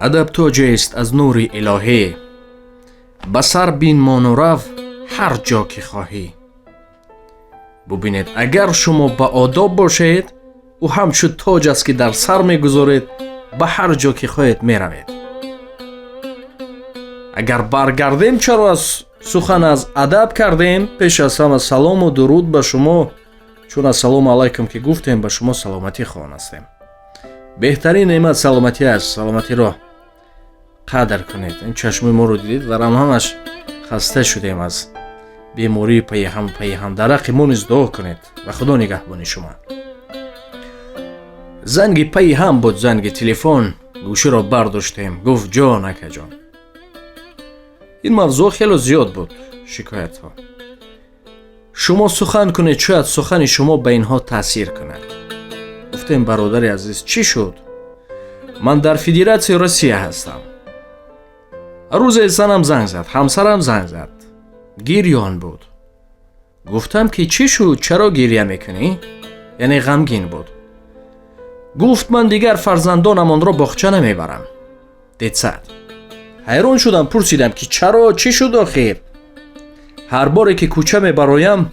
ادب توجیست از نور الهی، بسر بین مان و رو هر جا که خواهی. ببینید اگر شما با آداب باشید او همچون تاج است که در سر میگذارید، به هر جا که خواهید میروید. اگر برگردیم چرا از سخن از ادب کردیم، پیش از همه سلام و درود به شما، چون السلام علیکم که گفتیم به شما سلامتی خوان هستیم. بهترین نعمت سلامتی است. سلامتی را قدر کنید. این چشم ما رو دیدید و همش خسته شدیم از بیماری پیهم درق ما نیز دعا کنید و خدا نگهبان شما. زنگ پیهم بود، زنگ تلفن. گوشی را برداشتیم، گفت جانک جان. این موضوع خیلی زیاد بود، شکایت ها. شما سخن کنید، شاید سخن شما به اینها تاثیر کند. گفتیم برادر عزیز چی شد؟ من در فدراسیون روسیه هستم. روز زنم زنگ زد، همسرم زنگ زد، گریان بود. گفتم که چی شد؟ چرا گریه میکنی؟ یعنی غمگین بود. گفت من دیگر فرزندانم آن را باغچه نمیبرم. دید زد. حیران شدم، پرسیدم که چرا؟ چی شد آخر؟ هر باری که کوچه میبرایم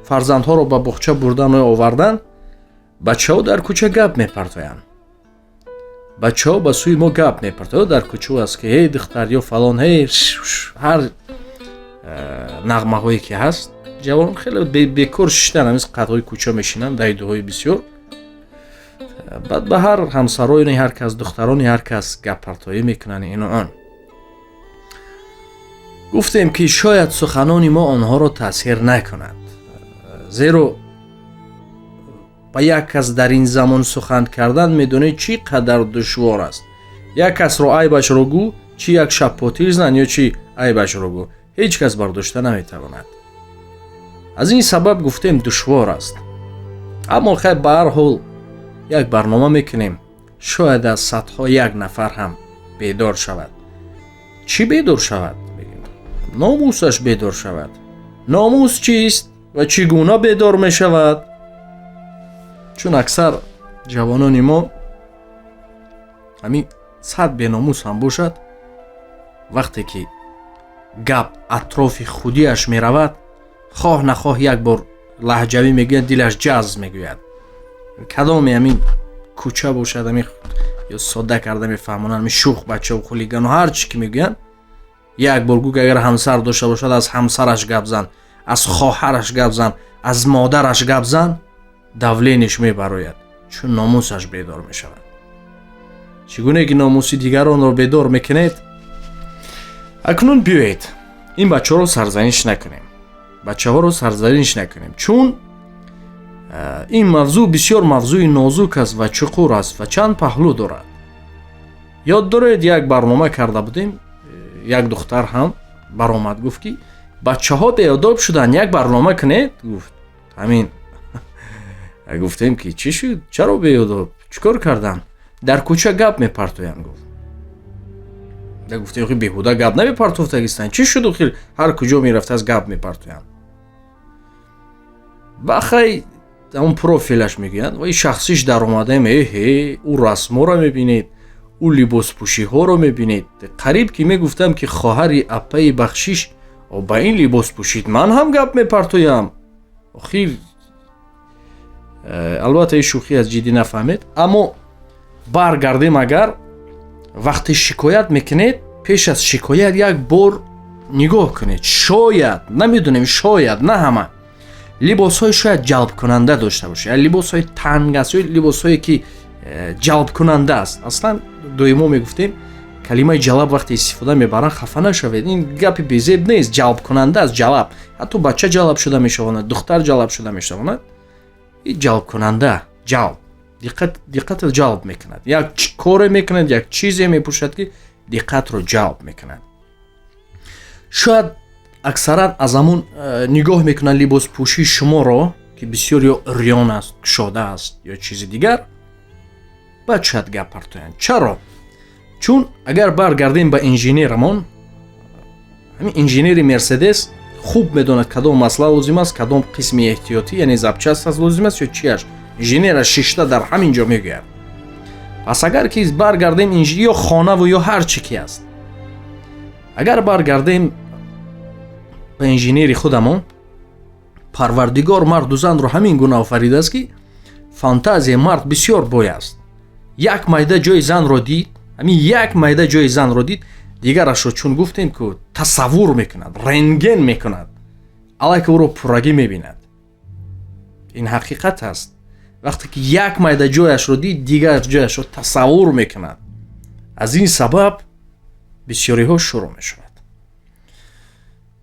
فرزندها را به باغچه بردن و آوردن، بچه ها در کوچه گپ میپرتاین. بچه ها به سوی ما گپ میپرتاین در کوچه است که هی دختر یا فلان، هی هر نغمه هایی که هست. جوان خیلی بیکار شدن، همیز قدهای کوچه میشینن، دایدوهای بسیار. بعد به هر همسرای هر کس، دختران هر کس گپ پرتایی میکنن این و آن. گفتیم که شاید سخنان ما آنها را تاثیر نکند، زیرا با یک کس در این زمان سخن کردن میدونه چی قدر دشوار است. یک کس را عیبش را گو، چی یک شب پاتیر زن یا چی عیبش را گو، هیچ کس برداشته نمیتواند. از این سبب گفتیم دشوار است. اما خیلی به هر حال یک برنامه میکنیم، شاید از صدها یک نفر هم بیدار شود. چی بیدار شود؟ ناموسش بیدار شود. ناموس چیست و چگونه بیدار می شود؟ چون اکثر جوانان ما همین صد به ناموس هم باشد، وقتی که گپ اطراف خودیش می رود، خواه نخواه یک بار لهجوی میگوید، دلش جذب میگوید. کدام همین کوچه باشد، همین یا ساده کرده میفهمونن، همین شوخ بچه و خلیگان و هر چی که میگوین، یک بار گو اگر همسر داشته باشد از همسرش گپ زن، از خواهرش گپ زن، از مادرش گپ زن، دولینش میبراید، چون ناموسش بیدار میشود. چگونه که ناموسی دیگران را بیدار میکنید؟ اکنون بیایید این بچه رو سرزنش نکنیم، بچه ها رو سرزنش نکنیم، چون این موضوع بسیار موضوع نازک است و چقور است و چند پهلو دارد. یاد دارید یک برنامه کرده بودیم، یک دختر هم برآمد گفت که بچه ها بیاداب شدن، یک برنامه کنید. گفت همین. گفتیم که چی شد؟ چرا بیاداب؟ چیکار کردن؟ در کوچه گپ میپرتوین. گفتیم که بیهوده گپ نمیپرتوفتگیستن. چی شد آخر؟ هر کجا میرفته از گپ میپرتوین. بخی اون پروفیلش میگن و این شخصیش در اومده میگه او رسما رو میبینید، او لباس پوشی ها رو میبینید. قریب که میگفتم که خواهر اپای بخشیش و با این لباس پوشید، من هم گپ میپرتویم. آخر البته شوخی از جدی نفهمید. اما برگردیم، اگر وقتی شکایت میکنید، پیش از شکایت یک بار نگاه کنید. شاید، نمیدونیم، شاید نه همه لباس های شاید جلب کننده داشته باشه، یا لباس های تنگ است، یا لباس هایی که جلب کننده است. اصلا دویما میگفتیم کلمه جلب وقتی استفاده میبرن خفه نشوید، این گپی بیزیب نیست، جلب کننده است. جلب، حتی بچه جلب شده میشواند، دختر جلب شده میشواند. این جلب کننده، جلب، دقت جلب میکند. یک کار میکند، یک چیزی میپوشد که دقت رو جلب میکند. شاید اکثرا از همون نگاه میکنن لباس پوشی شما را که بسیار یا ریان است، کشاده است یا چیز دیگر، بعد شاید گپ پرتوین. چرا؟ چون اگر برگردیم به انجینیرمون، همین انجینیر مرسدس خوب میدوند کدام مسئله لازم است، کدام قسم احتیاطی یعنی زبچست است لازم است یا چیش. انجینیر ششته در همینجا میگوید. پس اگر که برگردیم یا خانه و یا هر چی که است، اگر برگردیم به انجینیر خودمون، پروردگار مرد و زن رو همین گونه آفریده است که فانتازی مرد بسیار بوی است. یک میده جای زن رو دید، همین یک میده جای زن رو دید، دیگرش رو چون گفتیم که تصور میکند، رنگین میکند، علیک او رو پرگی میبیند. این حقیقت است. وقتی که یک میده جایش رو دید، دیگر جایش رو تصور میکند. از این سبب بسیاری ها شروع میشود.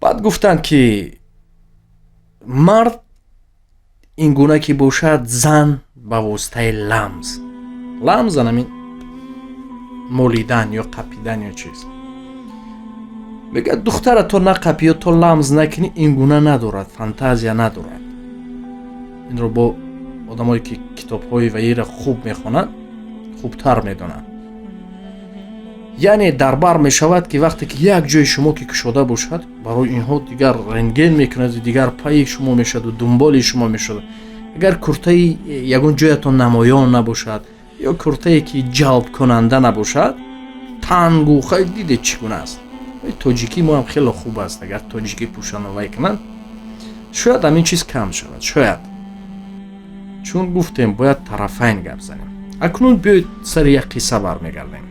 بعد گفتند که مرد این گونه که باشد، زن به واسطه لمز همین مولیدن یا قپیدن یا چیز، میگه دختر تو نقپی یا تو لمز نکنی، این گونه ندارد، فانتازیا ندارد. این رو با آدمایی که کتاب های ویره خوب میخونند خوبتر میدونند. یعنی در بر میشود که وقتی که یک جای شما که کشاده باشد، برای اینها دیگر رنگین میکند، دیگر پای شما میشد و دنبال شما میشد. اگر کرته یگون جایتون نمایان نباشد یا کرته که جلب کننده نباشد، تنگو خیلی دیده چگونه است. تاجیکی ما هم خیلی خوب است، اگر تاجیکی پوشانه کنند شاید همین چیز کم شود، شاید. چون گفتیم باید طرفین گپ زنیم. اکنون بیاید سر یک قصه برمیگردیم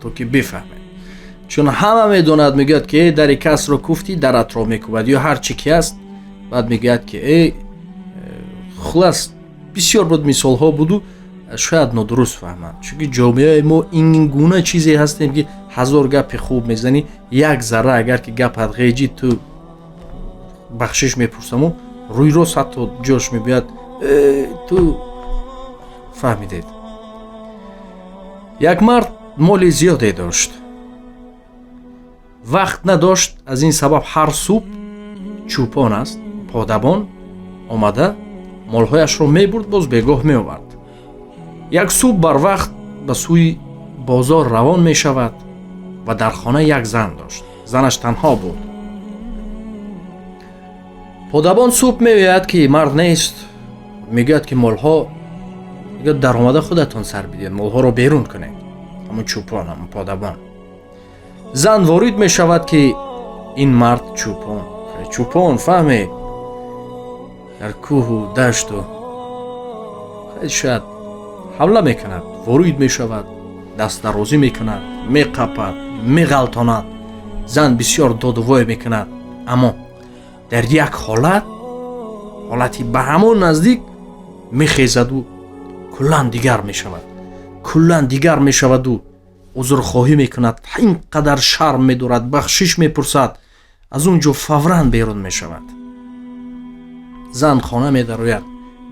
تو که بفهمید. چون همه میدوند، میگوید که در کس رو کوفتی درت رو میکوبد یا هر چی که است. بعد میگوید که ای خلاص بسیار بود مثال ها بودو، شاید ندرست فهمند. چون جامعه ما این گونه چیزی هستیم که هزار گپ خوب میزنی، یک ذره اگر که گپت غیجی تو بخشش میپرسم روی رو حتی جوش میبید تو فهمیدید. یک مرد مال زیاده داشت، وقت نداشت. از این سبب هر صبح چوپان است پادبان آمده مالهایش رو میبرد، باز بگاه میآورد. یک صبح بر وقت به سوی بازار روان میشود و در خانه یک زن داشت. زنش تنها بود. پادبان صبح میآید که مرد نیست، میگوید که مالها در آمده خودتان سر بدید، مالها رو بیرون کنید. همون چوپان، همون پادبان. زن وارد می شود که این مرد چوپان فهمید در کوه و دشت و خیلی شاید حمله می کند. وارد می شود، دست درازی می کند، می قپد، می غلطاند. زن بسیار داد و وای می کند، اما در یک حالتی به همون نزدیک می خیزد و کلان دیگر می شود و عذر خواهی می کند. اینقدر شرم می دارد، بخشش می پرسد، از اونجا فوراً بیرون می شود. زن خانه می دراید،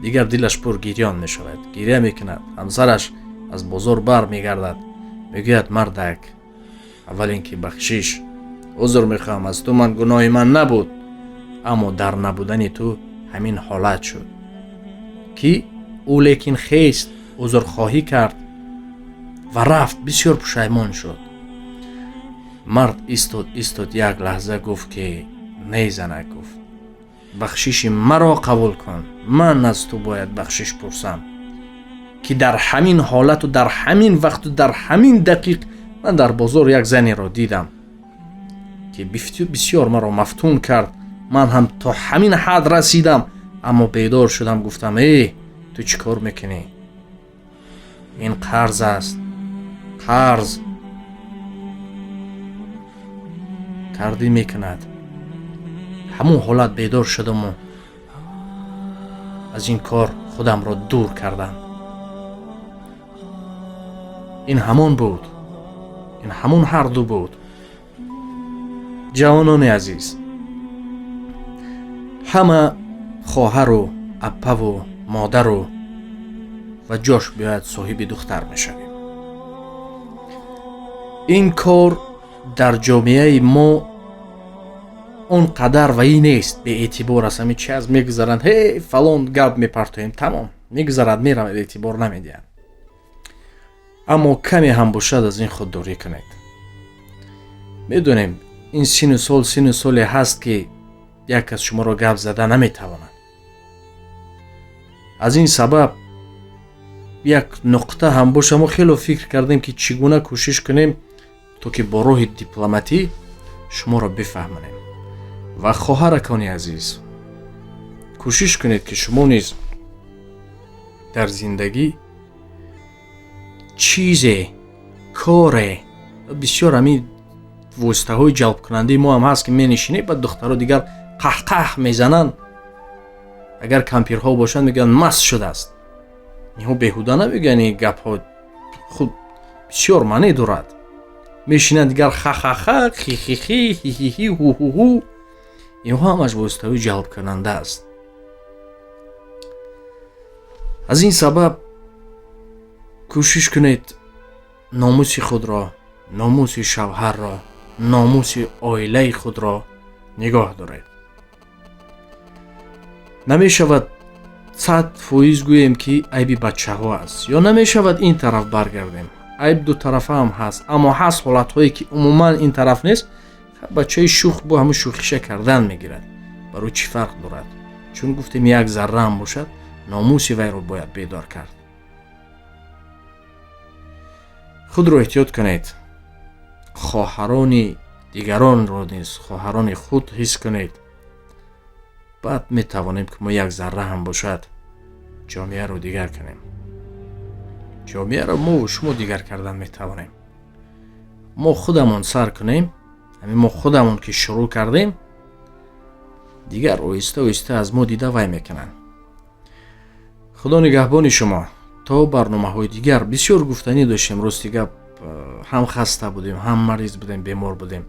دیگر دلش پر گریان می شود، گریه می کند. همسرش از بازار بر می گردد، می گوید مردک اول اینکه بخشش، عذر می خواهم از تو، من گناه من نبود، اما در نبودن تو همین حالت شد. که او لیکن خیست، عذر خواهی کرد و رفت، بسیار پشیمان شد. مرد ایستاد یک لحظه، گفت که نه زنک، گفت بخشش مرا قبول کن، من از تو باید بخشش پرسم که در همین حالت و در همین وقت و در همین دقیق من در بازار یک زنی را دیدم که بسیار مرا مفتون کرد. من هم تا همین حد رسیدم، اما بیدار شدم، گفتم ای تو چی کار میکنی؟ این قرض است، قرض کردی میکند. همون حالت بیدار شدم و از این کار خودم را دور کردم. این همون بود، این همون هر دو بود. جوانان عزیز، همه خواهر و اپه و مادر و جاش باید صاحب دختر میشویم. این کار در جامعه ما اون قدر و این نیست، به اعتبار است. همین چی از میگذارند، هی فلان گپ میپرتویم، تمام میگذارد میرم، اعتبار نمیدین. اما کمی هم باشد از این خودداری کنید. میدونیم این سن و سال هست که یک از شما را گپ زده نمیتواند. از این سبب یک نقطه هم باشه ما خیلی فکر کردیم که چگونه کوشش کنیم تو که با راه دیپلماتی شما را بفهمانیم. و خواهرکانی عزیز، کوشش کنید که شما نیز در زندگی چیزی کار بسیار همین واسطه های جلب کننده ما هم هست که می نشینه بعد دخترها دیگر قهقه میزنن. اگر کمپیرها باشن میگن مست شده است. اینها بیهوده نمیگن، این گپ ها خود بسیار معنی دارد. میشینن دیگر خخخخ خیخیخی هیهیهی هو هو هو. اینها همش واسطه های جلب کننده است. از این سبب کوشش کنید ناموس خود را، ناموس شوهر را، ناموس عائله خود را نگاه دارید. نمی شود 100% گوییم که عیب بچه ها است یا نمی شود این طرف برگردیم. عیب دو طرفه هم هست، اما هست حالت هایی که عموما این طرف نیست. بچه شوخ با همه شوخیشه کردن میگیرد. برای چی فرق دارد؟ چون گفتیم یک ذره هم باشد ناموس وی را باید بیدار کرد. خود را احتیاط کنید. خواهران دیگران را نیز خواهران خود حس کنید. بعد می توانیم که ما یک ذره هم باشد جامعه را دیگر کنیم. جامعه را ما و شما دیگر کردن می توانیم. ما خودمون سر کنیم. همین ما خودمون که شروع کردیم دیگر آهسته آهسته از ما دیده وای میکنن. خدا نگهبان شما. تا برنامه های دیگر بسیار گفتنی داشتیم. روز دیگه هم خسته بودیم، هم مریض بودیم، بیمار بودیم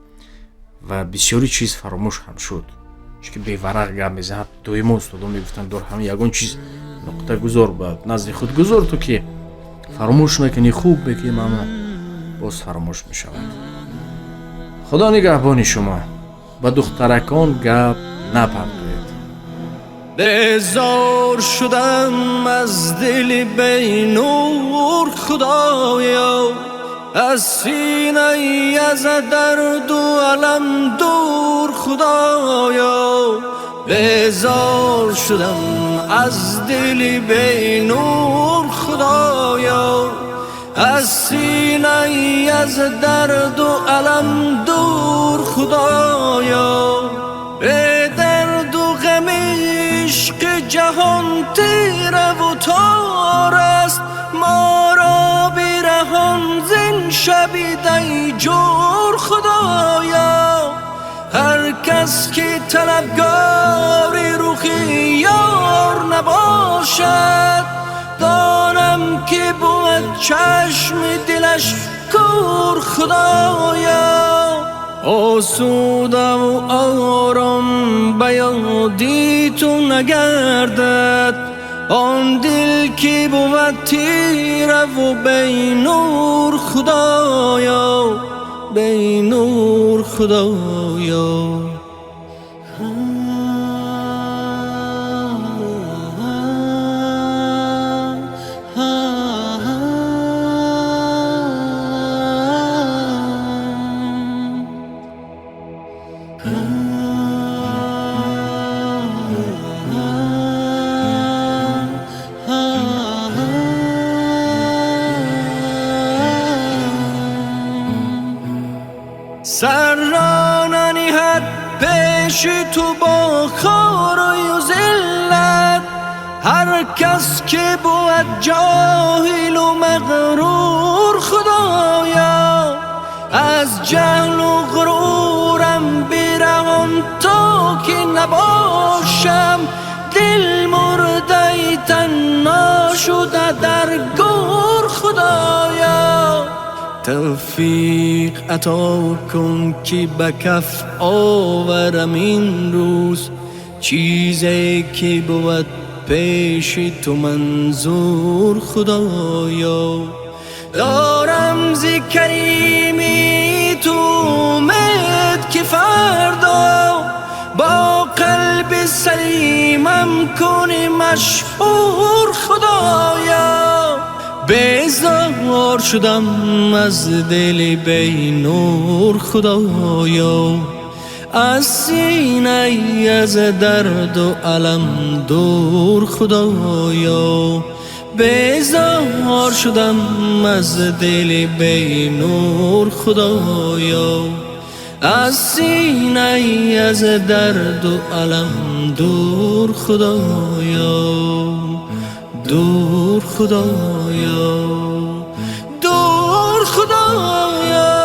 و بسیاری چیز فراموش هم شد. چون به ورق گپ میزد دویم استادان میگفتن دور همه یگان چیز نقطه گذار با نزد خود گذار تو که فراموش نکنی خوب بگی ماما باز فراموش میشود. خدا نگهبان شما. با دخترکان گپ نپردازید. بیزار شدم از دل بی نور خدایا، از سینه از درد و علم دور خدایا. بیزار شدم از دل بی نور خدایا، از سینه از درد و علم دور خدایا. به درد و غم عشق جهان تیره و تار است، ما را بیرهان زین شبی دیجور خدایا. هر کس که طلبگار روخی یار نباشد، دانم که بود چشم دلش کور خدایا. آسوده و آرام به یادی تو نگردد، آن دل که بود تیره و بی نور خدایا، بی نور خدایا. سر را ننهد پیش تو با خار و ذلت، هر کس که بود جاهل و مغرور خدایا. از جهل و غرورم بیرهان تا که نباشم، دل مرده تنها شده در گور خدایا. توفیق عطا کن که به کف آورم این روز، چیزی که بود پیش تو منظور خدایا. دارم ذکریمی تو امید که فردا با قلب سلیمم کنی مشهور خدایا. بیزار شدم از دل بی نور خدایا، از سینه از درد و علم دور خدایا. بیزار شدم از دل بی نور خدایا، از سینه از درد و علم دور خدایا، دور خدایا، دور خدایا.